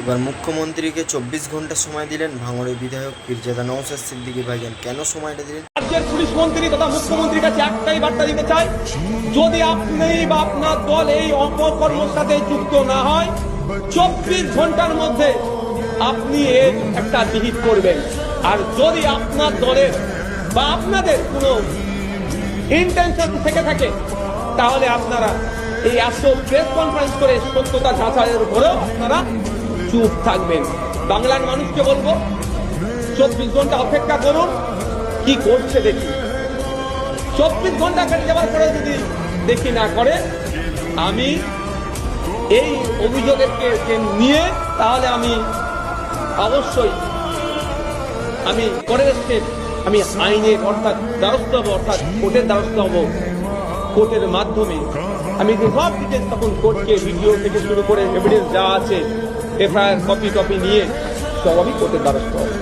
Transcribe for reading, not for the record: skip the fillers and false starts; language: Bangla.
এবার মুখ্যমন্ত্রীকে 24 ঘন্টা সময় দিলেন ভাঙড়ের বিধায়ক পীরজাদা নওশাদ সিদ্দিকী ভাইজান। কেন সময়টা দিলেন? রাজ্যের পুলিশ মন্ত্রী তথা মুখ্যমন্ত্রীর কাছে একটাই বার্তা দিতে চাই, যদি আপনি বা আপনার দল এই অপকর্মের সাথে যুক্ত না হয়, 24 ঘন্টার মধ্যে আপনি এর একটা বিহিত করবেন। আর যদি আপনার দলের বা আপনাদের কোনো ইন্টেনশন থেকে থাকে, তাহলে আপনারা এই এত প্রেস কনফারেন্স করে সত্যতা যাচাইয়ের উপরেও আপনারা চুপ থাকবেন। বাংলার মানুষকে বলবো, 24 ঘন্টা অপেক্ষা করুন, কি করছে দেখি। 24 ঘন্টা কেটে যাওয়ার পরে যদি দেখি না করে, আমি এই অভিযোগকে নিয়ে তাহলে আমি অবশ্যই আমি পরের স্টেপ আমি আইনের অর্থাৎ দ্বারস্থ হবো, অর্থাৎ কোর্টের দ্বারস্থ হবো। কোর্টের মাধ্যমে আমি সব ডিটেলস তখন কোর্টকে ভিডিও থেকে শুরু করে এভিডেন্স যা আছে এফআইআর কপি নিয়ে সব আমি কোর্টের দ্বারস্থ হবো।